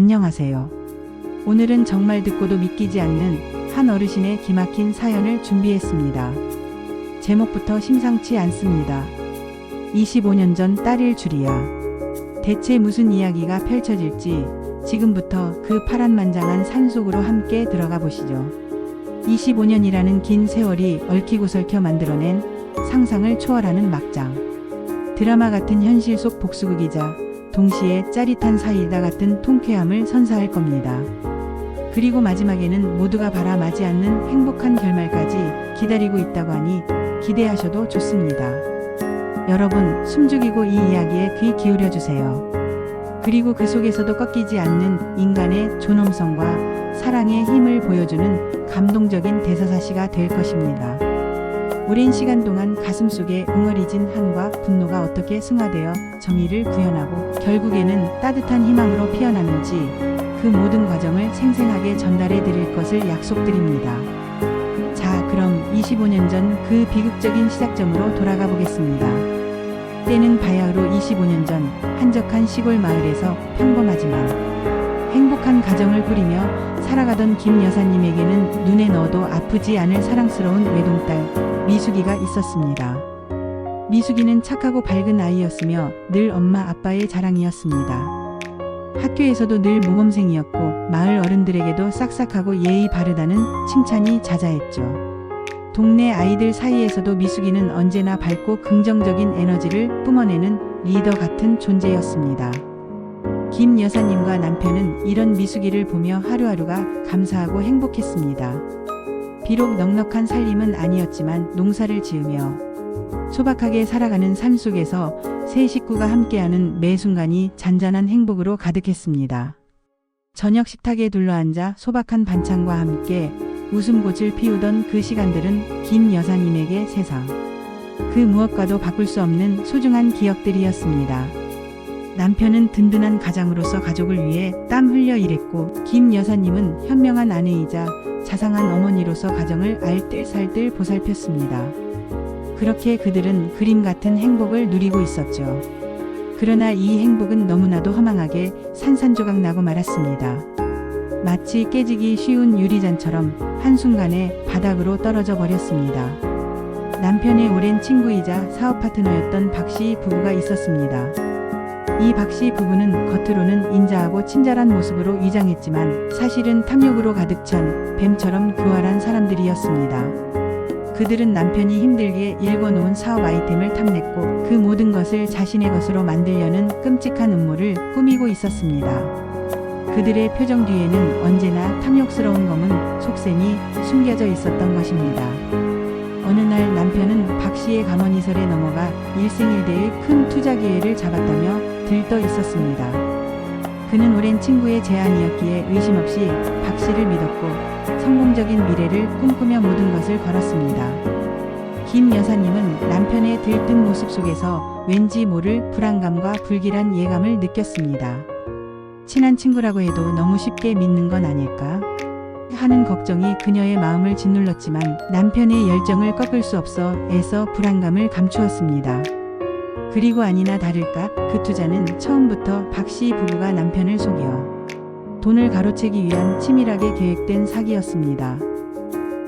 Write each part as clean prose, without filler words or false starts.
안녕하세요. 오늘은 정말 듣고도 믿기지 않는 한 어르신의 기막힌 사연을 준비했습니다. 제목부터 심상치 않습니다. 25년 전 딸일 줄이야. 대체 무슨 이야기가 펼쳐질지 지금부터 그 파란만장한 산속으로 함께 들어가 보시죠. 25년이라는 긴 세월이 얽히고 설켜 만들어낸 상상을 초월하는 막장. 드라마 같은 현실 속 복수극이자 동시에 짜릿한 사이다 같은 통쾌함을 선사할 겁니다. 그리고 마지막에는 모두가 바라마지 않는 행복한 결말까지 기다리고 있다고 하니 기대하셔도 좋습니다. 여러분, 숨죽이고 이 이야기에 귀 기울여 주세요. 그리고 그 속에서도 꺾이지 않는 인간의 존엄성과 사랑의 힘을 보여주는 감동적인 대서사시가 될 것입니다. 오랜 시간 동안 가슴속에 웅얼이진 한과 분노가 어떻게 승화되어 정의를 구현하고 결국에는 따뜻한 희망으로 피어나는지 그 모든 과정을 생생하게 전달해 드릴 것을 약속드립니다. 자, 그럼 25년 전 그 비극적인 시작점으로 돌아가 보겠습니다. 때는 바야흐로 25년 전 한적한 시골 마을에서 평범하지만 행복한 가정을 꾸리며 살아가던 김 여사님에게는 눈에 넣어도 아프지 않을 사랑스러운 외동딸 미숙이가 있었습니다. 미숙이는 착하고 밝은 아이였으며 늘 엄마 아빠의 자랑이었습니다. 학교에서도 늘 모범생이었고 마을 어른들에게도 싹싹하고 예의 바르다는 칭찬이 자자했죠. 동네 아이들 사이에서도 미숙이는 언제나 밝고 긍정적인 에너지를 뿜어내는 리더 같은 존재였습니다. 김 여사님과 남편은 이런 미숙이를 보며 하루하루가 감사하고 행복했습니다. 비록 넉넉한 살림은 아니었지만 농사를 지으며 소박하게 살아가는 삶 속에서 세 식구가 함께하는 매 순간이 잔잔한 행복으로 가득했습니다. 저녁 식탁에 둘러앉아 소박한 반찬과 함께 웃음꽃을 피우던 그 시간들은 김 여사님에게 세상 그 무엇과도 바꿀 수 없는 소중한 기억들이었습니다. 남편은 든든한 가장으로서 가족을 위해 땀 흘려 일했고 김 여사님은 현명한 아내이자 자상한 어머니로서 가정을 알뜰살뜰 보살폈습니다. 그렇게 그들은 그림 같은 행복을 누리고 있었죠. 그러나 이 행복은 너무나도 허망하게 산산조각 나고 말았습니다. 마치 깨지기 쉬운 유리잔처럼 한순간에 바닥으로 떨어져 버렸습니다. 남편의 오랜 친구이자 사업 파트너였던 박씨 부부가 있었습니다. 이 박씨 부부는 겉으로는 인자하고 친절한 모습으로 위장했지만 사실은 탐욕으로 가득 찬 뱀처럼 교활한 사람들이었습니다. 그들은 남편이 힘들게 일궈놓은 사업 아이템을 탐냈고 그 모든 것을 자신의 것으로 만들려는 끔찍한 음모를 꾸미고 있었습니다. 그들의 표정 뒤에는 언제나 탐욕스러운 검은 속셈이 숨겨져 있었던 것입니다. 어느 날 남편은 박 씨의 감언이설에 넘어가 일생일대의 큰 투자 기회를 잡았다며 들떠 있었습니다. 그는 오랜 친구의 제안이었기에 의심 없이 박 씨를 믿었고 성공적인 미래를 꿈꾸며 모든 것을 걸었습니다. 김 여사님은 남편의 들뜬 모습 속에서 왠지 모를 불안감과 불길한 예감을 느꼈습니다. 친한 친구라고 해도 너무 쉽게 믿는 건 아닐까 하는 걱정이 그녀의 마음을 짓눌렀지만 남편의 열정을 꺾을 수 없어 애써 불안감을 감추었습니다. 그리고 아니나 다를까 그 투자는 처음부터 박씨 부부가 남편을 속여 돈을 가로채기 위한 치밀하게 계획된 사기였습니다.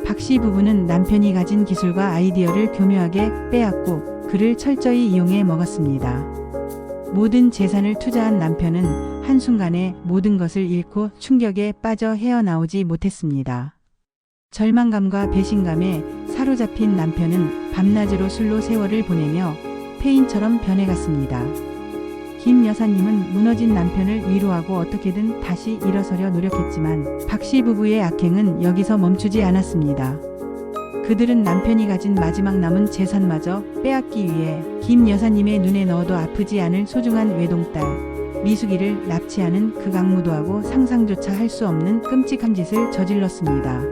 박씨 부부는 남편이 가진 기술과 아이디어를 교묘하게 빼앗고 그를 철저히 이용해 먹었습니다. 모든 재산을 투자한 남편은 한순간에 모든 것을 잃고 충격에 빠져 헤어나오지 못했습니다. 절망감과 배신감에 사로잡힌 남편은 밤낮으로 술로 세월을 보내며 폐인처럼 변해갔습니다. 김 여사님은 무너진 남편을 위로하고 어떻게든 다시 일어서려 노력했지만 박씨 부부의 악행은 여기서 멈추지 않았습니다. 그들은 남편이 가진 마지막 남은 재산마저 빼앗기 위해 김 여사님의 눈에 넣어도 아프지 않을 소중한 외동딸 미숙이를 납치하는 극악무도하고 상상조차 할 수 없는 끔찍한 짓을 저질렀습니다.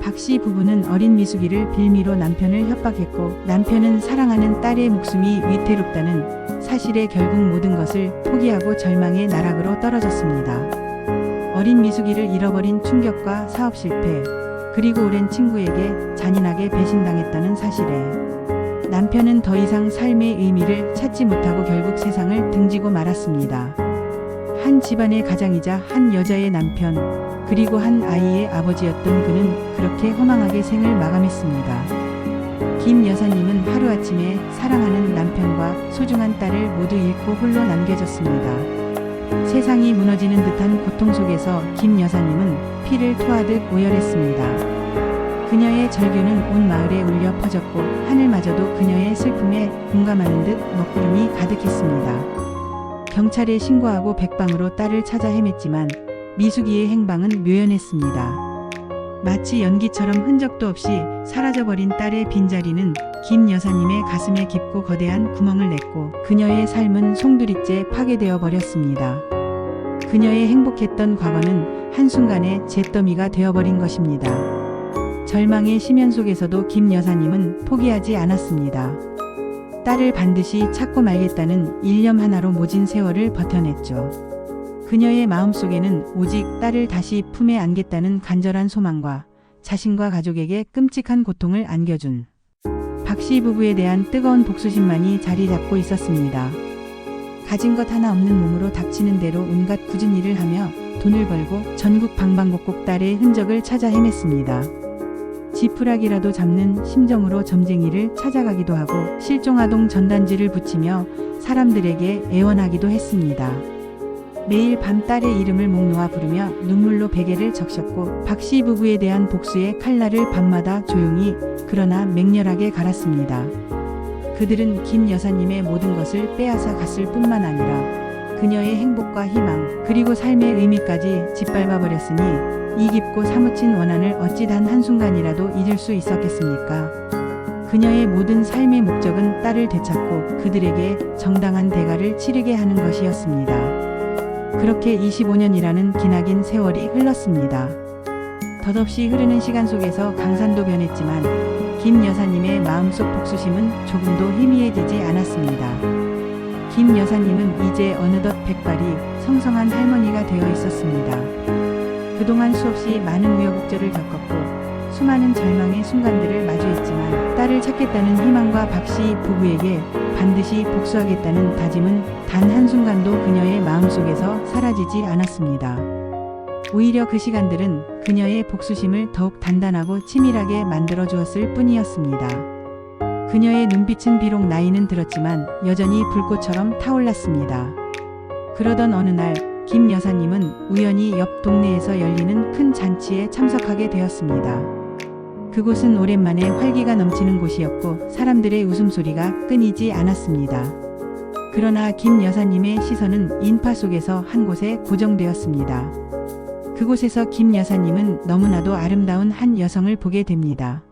박씨 부부는 어린 미숙이를 빌미로 남편을 협박했고 남편은 사랑하는 딸의 목숨이 위태롭다는 사실에 결국 모든 것을 포기하고 절망의 나락으로 떨어졌습니다. 어린 미숙이를 잃어버린 충격과 사업 실패 그리고 오랜 친구에게 잔인하게 배신당했다는 사실에 남편은 더 이상 삶의 의미를 찾지 못하고 결국 세상을 등지고 말았습니다. 한 집안의 가장이자 한 여자의 남편, 그리고 한 아이의 아버지였던 그는 그렇게 허망하게 생을 마감했습니다. 김 여사님은 하루아침에 사랑하는 남편과 소중한 딸을 모두 잃고 홀로 남겨졌습니다. 세상이 무너지는 듯한 고통 속에서 김 여사님은 피를 토하듯 오열했습니다. 그녀의 절규는 온 마을에 울려 퍼졌고 하늘마저도 그녀의 슬픔에 공감하는 듯 먹구름이 가득했습니다. 경찰에 신고하고 백방으로 딸을 찾아 헤맸지만 미숙이의 행방은 묘연했습니다. 마치 연기처럼 흔적도 없이 사라져버린 딸의 빈자리는 김 여사님의 가슴에 깊고 거대한 구멍을 냈고 그녀의 삶은 송두리째 파괴되어 버렸습니다. 그녀의 행복했던 과거는 한순간에 잿더미가 되어버린 것입니다. 절망의 심연 속에서도 김 여사님은 포기하지 않았습니다. 딸을 반드시 찾고 말겠다는 일념 하나로 모진 세월을 버텨냈죠. 그녀의 마음속에는 오직 딸을 다시 품에 안겠다는 간절한 소망과 자신과 가족에게 끔찍한 고통을 안겨준 박씨 부부에 대한 뜨거운 복수심만이 자리 잡고 있었습니다. 가진 것 하나 없는 몸으로 닥치는 대로 온갖 굳은 일을 하며 돈을 벌고 전국 방방곡곡 딸의 흔적을 찾아 헤맸습니다. 지푸라기라도 잡는 심정으로 점쟁이를 찾아가기도 하고 실종아동 전단지를 붙이며 사람들에게 애원하기도 했습니다. 매일 밤 딸의 이름을 목 놓아 부르며 눈물로 베개를 적셨고 박씨 부부에 대한 복수의 칼날을 밤마다 조용히 그러나 맹렬하게 갈았습니다. 그들은 김 여사님의 모든 것을 빼앗아 갔을 뿐만 아니라 그녀의 행복과 희망 그리고 삶의 의미까지 짓밟아 버렸으니 이 깊고 사무친 원한을 어찌 단 한순간이라도 잊을 수 있었겠습니까? 그녀의 모든 삶의 목적은 딸을 되찾고 그들에게 정당한 대가를 치르게 하는 것이었습니다. 그렇게 25년이라는 기나긴 세월이 흘렀습니다. 덧없이 흐르는 시간 속에서 강산도 변했지만 김 여사님의 마음속 복수심은 조금도 희미해지지 않았습니다. 김 여사님은 이제 어느덧 백발이 성성한 할머니가 되어 있었습니다. 그동안 수없이 많은 우여곡절을 겪었고 수많은 절망의 순간들을 마주했지만 딸을 찾겠다는 희망과 박씨 부부에게 반드시 복수하겠다는 다짐은 단 한순간도 그녀의 마음속에서 사라지지 않았습니다. 오히려 그 시간들은 그녀의 복수심을 더욱 단단하고 치밀하게 만들어 주었을 뿐이었습니다. 그녀의 눈빛은 비록 나이는 들었지만 여전히 불꽃처럼 타올랐습니다. 그러던 어느 날 김 여사님은 우연히 옆 동네에서 열리는 큰 잔치에 참석하게 되었습니다. 그곳은 오랜만에 활기가 넘치는 곳이었고 사람들의 웃음소리가 끊이지 않았습니다. 그러나 김 여사님의 시선은 인파 속에서 한 곳에 고정되었습니다. 그곳에서 김 여사님은 너무나도 아름다운 한 여성을 보게 됩니다.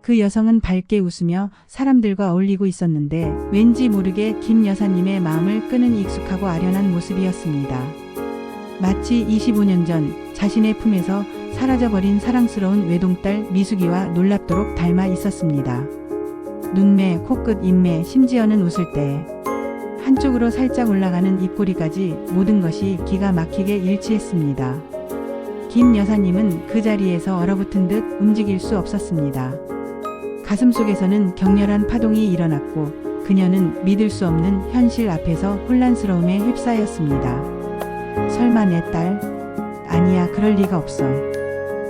그 여성은 밝게 웃으며 사람들과 어울리고 있었는데 왠지 모르게 김 여사님의 마음을 끄는 익숙하고 아련한 모습이었습니다. 마치 25년 전 자신의 품에서 사라져버린 사랑스러운 외동딸 미숙이와 놀랍도록 닮아 있었습니다. 눈매, 코끝, 입매, 심지어는 웃을 때 한쪽으로 살짝 올라가는 입꼬리까지 모든 것이 기가 막히게 일치했습니다. 김 여사님은 그 자리에서 얼어붙은 듯 움직일 수 없었습니다. 가슴 속에서는 격렬한 파동이 일어났고 그녀는 믿을 수 없는 현실 앞에서 혼란스러움에 휩싸였습니다. 설마 내 딸? 아니야, 그럴 리가 없어.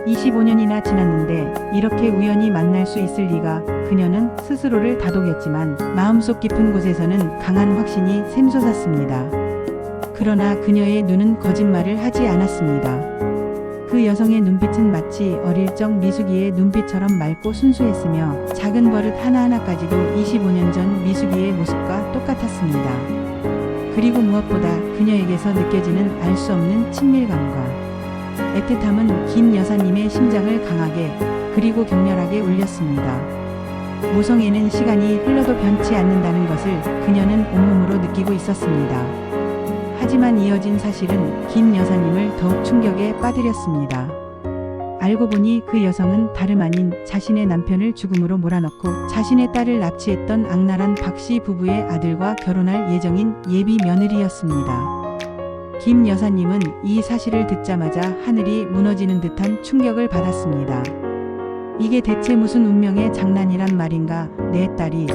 25년이나 지났는데 이렇게 우연히 만날 수 있을 리가. 그녀는 스스로를 다독였지만 마음속 깊은 곳에서는 강한 확신이 샘솟았습니다. 그러나 그녀의 눈은 거짓말을 하지 않았습니다. 그 여성의 눈빛은 마치 어릴 적 미숙이의 눈빛처럼 맑고 순수했으며 작은 버릇 하나하나까지도 25년 전 미숙이의 모습과 똑같았습니다. 그리고 무엇보다 그녀에게서 느껴지는 알 수 없는 친밀감과 애틋함은 김 여사님의 심장을 강하게 그리고 격렬하게 울렸습니다. 모성애는 시간이 흘러도 변치 않는다는 것을 그녀는 온몸으로 느끼고 있었습니다. 하지만 이어진 사실은 김 여사님을 더욱 충격에 빠뜨렸습니다. 알고 보니 그 여성은 다름 아닌 자신의 남편을 죽음으로 몰아넣고 자신의 딸을 납치했던 악랄한 박씨 부부의 아들과 결혼할 예정인 예비 며느리였습니다. 김 여사님은 이 사실을 듣자마자 하늘이 무너지는 듯한 충격을 받았습니다. 이게 대체 무슨 운명의 장난이란 말인가. 내 딸이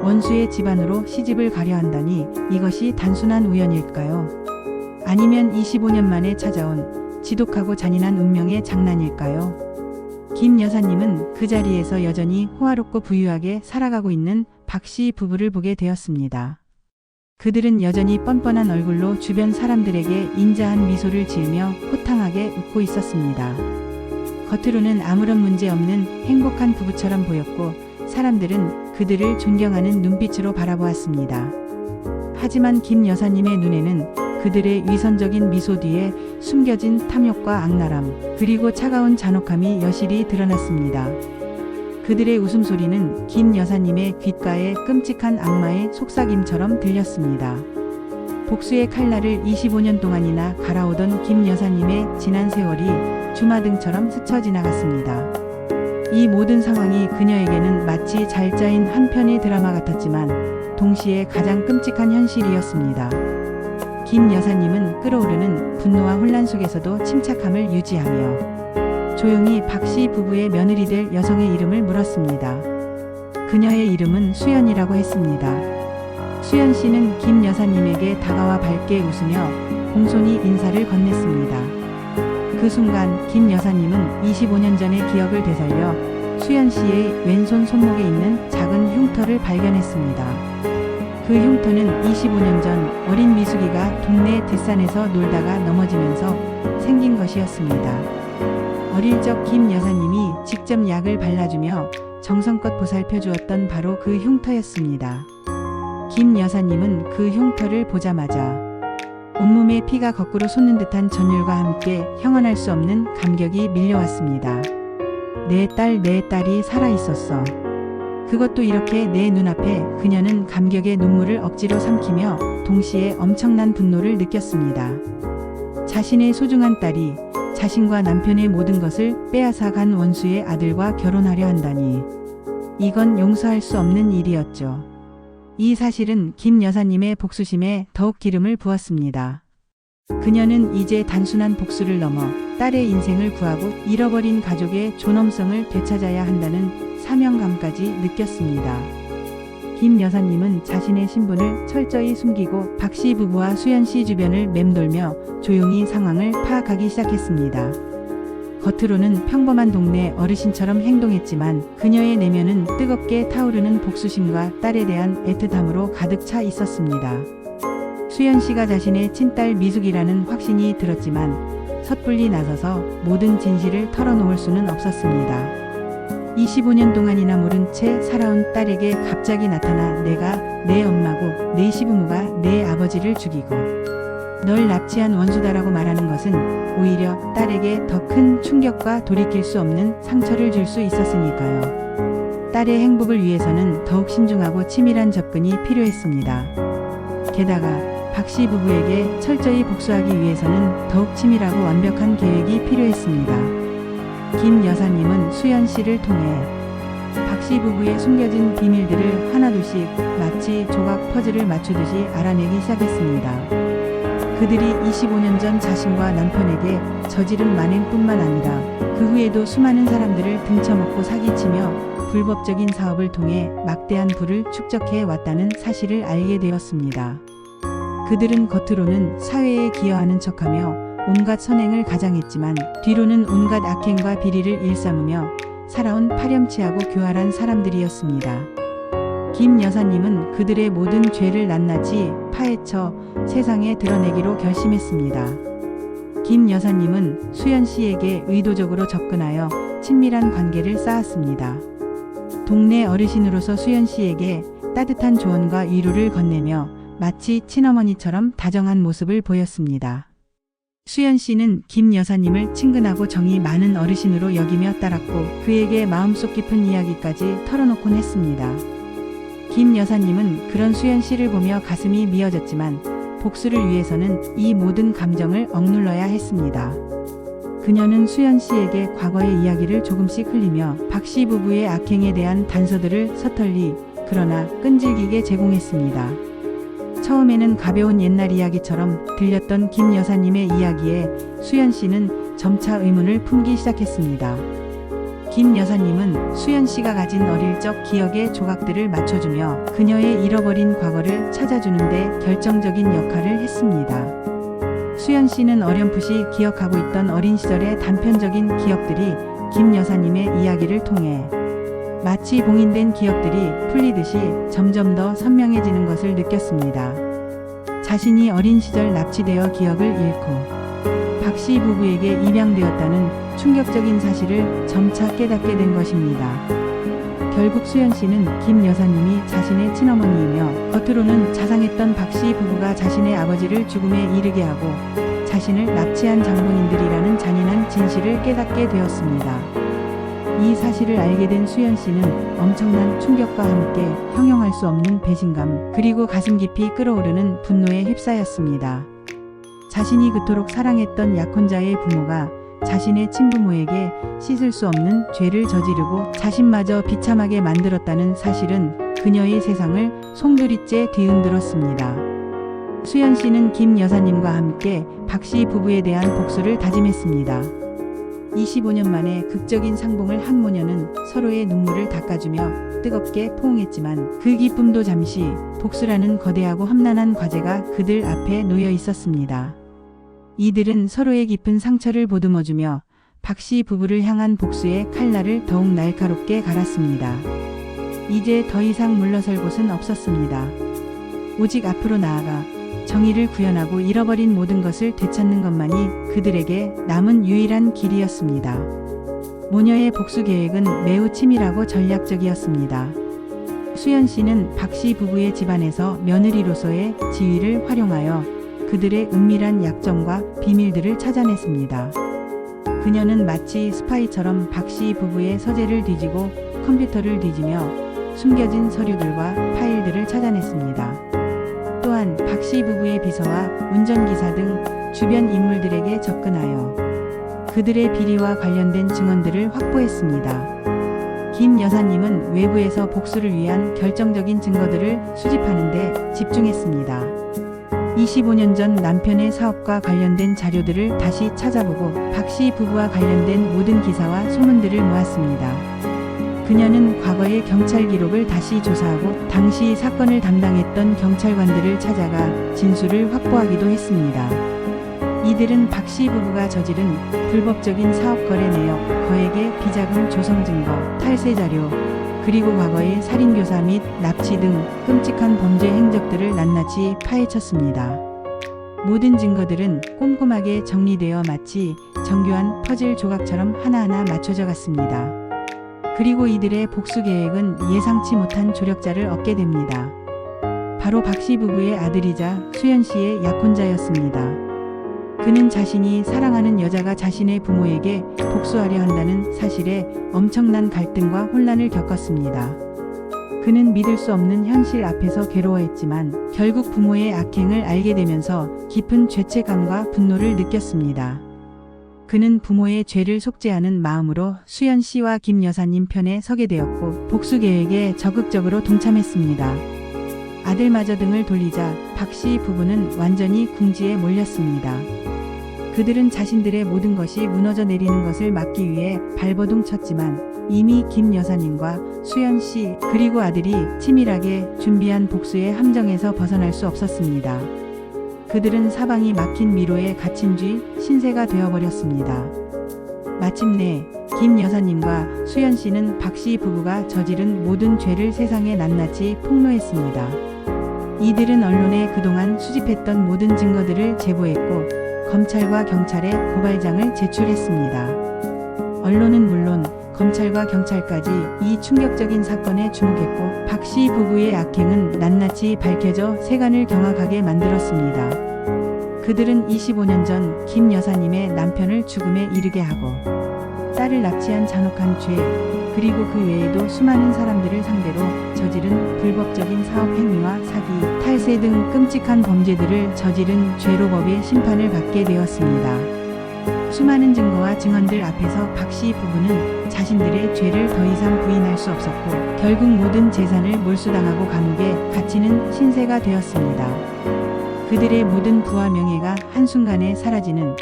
원수의 집안으로 시집을 가려 한다니 이것이 단순한 우연일까요? 아니면 25년 만에 찾아온 지독하고 잔인한 운명의 장난일까요? 김 여사님은 그 자리에서 여전히 호화롭고 부유하게 살아가고 있는 박 씨 부부를 보게 되었습니다. 그들은 여전히 뻔뻔한 얼굴로 주변 사람들에게 인자한 미소를 지으며 호탕하게 웃고 있었습니다. 겉으로는 아무런 문제 없는 행복한 부부처럼 보였고 사람들은 그들을 존경하는 눈빛으로 바라보았습니다. 하지만 김 여사님의 눈에는 그들의 위선적인 미소 뒤에 숨겨진 탐욕과 악랄함, 그리고 차가운 잔혹함이 여실히 드러났습니다. 그들의 웃음소리는 김 여사님의 귓가에 끔찍한 악마의 속삭임처럼 들렸습니다. 복수의 칼날을 25년 동안이나 갈아오던 김 여사님의 지난 세월이 주마등처럼 스쳐 지나갔습니다. 이 모든 상황이 그녀에게는 마치 잘 짜인 한 편의 드라마 같았지만 동시에 가장 끔찍한 현실이었습니다. 김 여사님은 끓어오르는 분노와 혼란 속에서도 침착함을 유지하며 조용히 박 씨 부부의 며느리 될 여성의 이름을 물었습니다. 그녀의 이름은 수연이라고 했습니다. 수연 씨는 김 여사님에게 다가와 밝게 웃으며 공손히 인사를 건넸습니다. 그 순간 김 여사님은 25년 전의 기억을 되살려 수연 씨의 왼손 손목에 있는 작은 흉터를 발견했습니다. 그 흉터는 25년 전 어린 미숙이가 동네 뒷산에서 놀다가 넘어지면서 생긴 것이었습니다. 어릴 적 김 여사님이 직접 약을 발라주며 정성껏 보살펴 주었던 바로 그 흉터였습니다. 김 여사님은 그 흉터를 보자마자 온몸에 피가 거꾸로 솟는 듯한 전율과 함께 형언할 수 없는 감격이 밀려왔습니다. 내 딸이 살아있었어. 그것도 이렇게 내 눈앞에. 그녀는 감격의 눈물을 억지로 삼키며 동시에 엄청난 분노를 느꼈습니다. 자신의 소중한 딸이 자신과 남편의 모든 것을 빼앗아 간 원수의 아들과 결혼하려 한다니. 이건 용서할 수 없는 일이었죠. 이 사실은 김 여사님의 복수심에 더욱 기름을 부었습니다. 그녀는 이제 단순한 복수를 넘어 딸의 인생을 구하고 잃어버린 가족의 존엄성을 되찾아야 한다는 사명감까지 느꼈습니다. 김 여사님은 자신의 신분을 철저히 숨기고 박 씨 부부와 수연 씨 주변을 맴돌며 조용히 상황을 파악하기 시작했습니다. 겉으로는 평범한 동네 어르신처럼 행동했지만 그녀의 내면은 뜨겁게 타오르는 복수심과 딸에 대한 애틋함으로 가득 차 있었습니다. 수연 씨가 자신의 친딸 미숙이라는 확신이 들었지만 섣불리 나서서 모든 진실을 털어놓을 수는 없었습니다. 25년 동안이나 모른 채 살아온 딸에게 갑자기 나타나 내가 내 엄마고 내 시부모가 내 아버지를 죽이고 널 납치한 원수다라고 말하는 것은 오히려 딸에게 더 큰 충격과 돌이킬 수 없는 상처를 줄 수 있었으니까요. 딸의 행복을 위해서는 더욱 신중하고 치밀한 접근이 필요했습니다. 게다가 박 씨 부부에게 철저히 복수하기 위해서는 더욱 치밀하고 완벽한 계획이 필요했습니다. 김 여사님은 수연 씨를 통해 박 씨 부부의 숨겨진 비밀들을 하나둘씩 마치 조각 퍼즐을 맞추듯이 알아내기 시작했습니다. 그들이 25년 전 자신과 남편에게 저지른 만행뿐만 아니라 그 후에도 수많은 사람들을 등쳐먹고 사기치며 불법적인 사업을 통해 막대한 부를 축적해 왔다는 사실을 알게 되었습니다. 그들은 겉으로는 사회에 기여하는 척하며 온갖 선행을 가장했지만 뒤로는 온갖 악행과 비리를 일삼으며 살아온 파렴치하고 교활한 사람들이었습니다. 김 여사님은 그들의 모든 죄를 낱낱이 파헤쳐 세상에 드러내기로 결심했습니다. 김 여사님은 수연 씨에게 의도적으로 접근하여 친밀한 관계를 쌓았습니다. 동네 어르신으로서 수연 씨에게 따뜻한 조언과 위로를 건네며 마치 친어머니처럼 다정한 모습을 보였습니다. 수연 씨는 김 여사님을 친근하고 정이 많은 어르신으로 여기며 따랐고 그에게 마음속 깊은 이야기까지 털어놓곤 했습니다. 김 여사님은 그런 수연 씨를 보며 가슴이 미어졌지만 복수를 위해서는 이 모든 감정을 억눌러야 했습니다. 그녀는 수연 씨에게 과거의 이야기를 조금씩 흘리며 박 씨 부부의 악행에 대한 단서들을 서툴리 그러나 끈질기게 제공했습니다. 처음에는 가벼운 옛날 이야기처럼 들렸던 김 여사님의 이야기에 수연 씨는 점차 의문을 품기 시작했습니다. 김 여사님은 수연 씨가 가진 어릴 적 기억의 조각들을 맞춰주며 그녀의 잃어버린 과거를 찾아주는데 결정적인 역할을 했습니다. 수연 씨는 어렴풋이 기억하고 있던 어린 시절의 단편적인 기억들이 김 여사님의 이야기를 통해 마치 봉인된 기억들이 풀리듯이 점점 더 선명해지는 것을 느꼈습니다. 자신이 어린 시절 납치되어 기억을 잃고 박 씨 부부에게 입양되었다는 충격적인 사실을 점차 깨닫게 된 것입니다. 결국 수연 씨는 김 여사님이 자신의 친어머니이며 겉으로는 자상했던 박 씨 부부가 자신의 아버지를 죽음에 이르게 하고 자신을 납치한 장본인들이라는 잔인한 진실을 깨닫게 되었습니다. 이 사실을 알게 된 수연 씨는 엄청난 충격과 함께 형용할 수 없는 배신감 그리고 가슴 깊이 끓어오르는 분노에 휩싸였습니다. 자신이 그토록 사랑했던 약혼자의 부모가 자신의 친부모에게 씻을 수 없는 죄를 저지르고 자신마저 비참하게 만들었다는 사실은 그녀의 세상을 송두리째 뒤흔들었습니다. 수연 씨는 김 여사님과 함께 박 씨 부부에 대한 복수를 다짐했습니다. 25년 만에 극적인 상봉을 한 모녀는 서로의 눈물을 닦아주며 뜨겁게 포옹했지만 그 기쁨도 잠시 복수라는 거대하고 험난한 과제가 그들 앞에 놓여 있었습니다. 이들은 서로의 깊은 상처를 보듬어주며 박 씨 부부를 향한 복수의 칼날을 더욱 날카롭게 갈았습니다. 이제 더 이상 물러설 곳은 없었습니다. 오직 앞으로 나아가 정의를 구현하고 잃어버린 모든 것을 되찾는 것만이 그들에게 남은 유일한 길이었습니다. 모녀의 복수 계획은 매우 치밀하고 전략적이었습니다. 수연 씨는 박 씨 부부의 집안에서 며느리로서의 지위를 활용하여 그들의 은밀한 약점과 비밀들을 찾아냈습니다. 그녀는 마치 스파이처럼 박 씨 부부의 서재를 뒤지고 컴퓨터를 뒤지며 숨겨진 서류들과 파일들을 찾아냈습니다. 또한 박 씨 부부의 비서와 운전기사 등 주변 인물들에게 접근하여 그들의 비리와 관련된 증언들을 확보했습니다. 김 여사님은 외부에서 복수를 위한 결정적인 증거들을 수집하는 데 집중했습니다. 25년 전 남편의 사업과 관련된 자료들을 다시 찾아보고 박 씨 부부와 관련된 모든 기사와 소문들을 모았습니다. 그녀는 과거의 경찰 기록을 다시 조사하고 당시 사건을 담당했던 경찰관들을 찾아가 진술을 확보하기도 했습니다. 이들은 박 씨 부부가 저지른 불법적인 사업 거래 내역, 거액의 비자금 조성 증거, 탈세 자료, 그리고 과거의 살인교사 및 납치 등 끔찍한 범죄 행적들을 낱낱이 파헤쳤습니다. 모든 증거들은 꼼꼼하게 정리되어 마치 정교한 퍼즐 조각처럼 하나하나 맞춰져 갔습니다. 그리고 이들의 복수 계획은 예상치 못한 조력자를 얻게 됩니다. 바로 박 씨 부부의 아들이자 수연 씨의 약혼자였습니다. 그는 자신이 사랑하는 여자가 자신의 부모에게 복수하려 한다는 사실에 엄청난 갈등과 혼란을 겪었습니다. 그는 믿을 수 없는 현실 앞에서 괴로워했지만 결국 부모의 악행을 알게 되면서 깊은 죄책감과 분노를 느꼈습니다. 그는 부모의 죄를 속죄하는 마음으로 수연 씨와 김 여사님 편에 서게 되었고 복수 계획에 적극적으로 동참했습니다. 아들마저 등을 돌리자 박 씨 부부는 완전히 궁지에 몰렸습니다. 그들은 자신들의 모든 것이 무너져 내리는 것을 막기 위해 발버둥 쳤지만 이미 김 여사님과 수연 씨 그리고 아들이 치밀하게 준비한 복수의 함정에서 벗어날 수 없었습니다. 그들은 사방이 막힌 미로에 갇힌 쥐 신세가 되어버렸습니다. 마침내 김 여사님과 수연 씨는 박 씨 부부가 저지른 모든 죄를 세상에 낱낱이 폭로했습니다. 이들은 언론에 그동안 수집했던 모든 증거들을 제보했고 검찰과 경찰에 고발장을 제출했습니다. 언론은 물론 검찰과 경찰까지 이 충격적인 사건에 주목했고 박 씨 부부의 악행은 낱낱이 밝혀져 세간을 경악하게 만들었습니다. 그들은 25년 전 김 여사님의 남편을 죽음에 이르게 하고 딸을 납치한 잔혹한 죄 그리고 그 외에도 수많은 사람들을 상대로 저지른 불법적인 사업 행위와 사기, 탈세 등 끔찍한 범죄들을 저지른 죄로 법의 심판을 받게 되었습니다. 수많은 증거와 증언들 앞에서 박 씨 부부는 자신들의 죄를 더 이상 부인할 수 없었고 결국 모든 재산을 몰수당하고 감옥에 갇히는 신세가 되었습니다. 그들의 모든 부와 명예가 한순간에 사라지는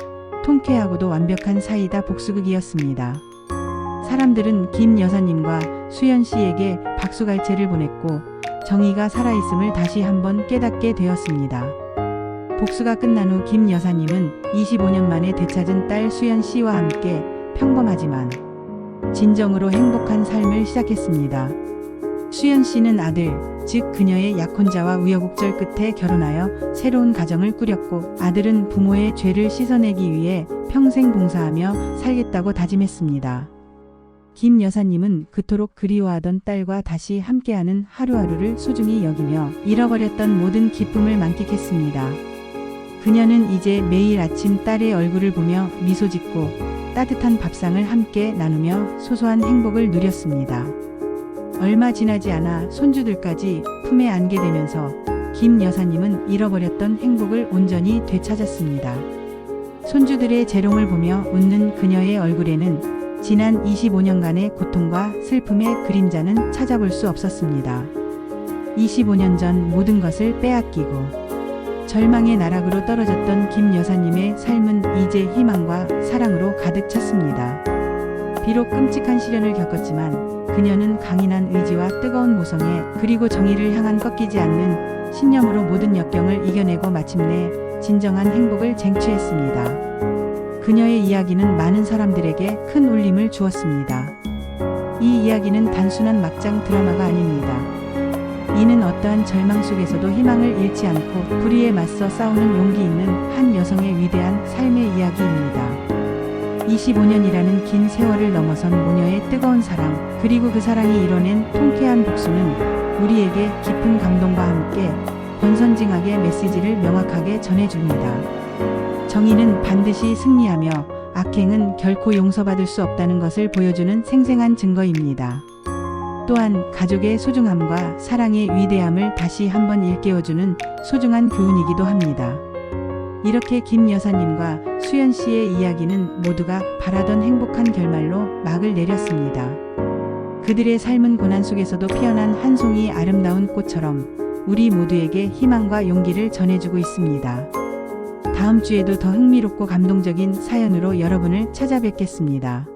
통쾌하고도 완벽한 사이다 복수극이었습니다. 사람들은 김 여사님과 수연 씨에게 박수갈채를 보냈고 정의가 살아있음을 다시 한번 깨닫게 되었습니다. 복수가 끝난 후 김 여사님은 25년 만에 되찾은 딸 수연 씨와 함께 평범하지만 진정으로 행복한 삶을 시작했습니다. 수연 씨는 아들, 즉 그녀의 약혼자와 우여곡절 끝에 결혼하여 새로운 가정을 꾸렸고, 아들은 부모의 죄를 씻어내기 위해 평생 봉사하며 살겠다고 다짐했습니다. 김 여사님은 그토록 그리워하던 딸과 다시 함께하는 하루하루를 소중히 여기며 잃어버렸던 모든 기쁨을 만끽했습니다. 그녀는 이제 매일 아침 딸의 얼굴을 보며 미소 짓고 따뜻한 밥상을 함께 나누며 소소한 행복을 누렸습니다. 얼마 지나지 않아 손주들까지 품에 안게 되면서 김 여사님은 잃어버렸던 행복을 온전히 되찾았습니다. 손주들의 재롱을 보며 웃는 그녀의 얼굴에는 지난 25년간의 고통과 슬픔의 그림자는 찾아볼 수 없었습니다. 25년 전 모든 것을 빼앗기고 절망의 나락으로 떨어졌던 김 여사님의 삶은 이제 희망과 사랑으로 가득 찼습니다. 비록 끔찍한 시련을 겪었지만 그녀는 강인한 의지와 뜨거운 모성애, 그리고 정의를 향한 꺾이지 않는 신념으로 모든 역경을 이겨내고 마침내 진정한 행복을 쟁취했습니다. 그녀의 이야기는 많은 사람들에게 큰 울림을 주었습니다. 이 이야기는 단순한 막장 드라마가 아닙니다. 이는 어떠한 절망 속에서도 희망을 잃지 않고 불의에 맞서 싸우는 용기 있는 한 여성의 위대한 삶의 이야기입니다. 25년이라는 긴 세월을 넘어선 모녀의 뜨거운 사랑, 그리고 그 사랑이 이뤄낸 통쾌한 복수는 우리에게 깊은 감동과 함께 권선징악의 메시지를 명확하게 전해줍니다. 정의는 반드시 승리하며 악행은 결코 용서받을 수 없다는 것을 보여주는 생생한 증거입니다. 또한 가족의 소중함과 사랑의 위대함을 다시 한번 일깨워주는 소중한 교훈이기도 합니다. 이렇게 김 여사님과 수연 씨의 이야기는 모두가 바라던 행복한 결말로 막을 내렸습니다. 그들의 삶은 고난 속에서도 피어난 한 송이 아름다운 꽃처럼 우리 모두에게 희망과 용기를 전해주고 있습니다. 다음 주에도 더 흥미롭고 감동적인 사연으로 여러분을 찾아뵙겠습니다.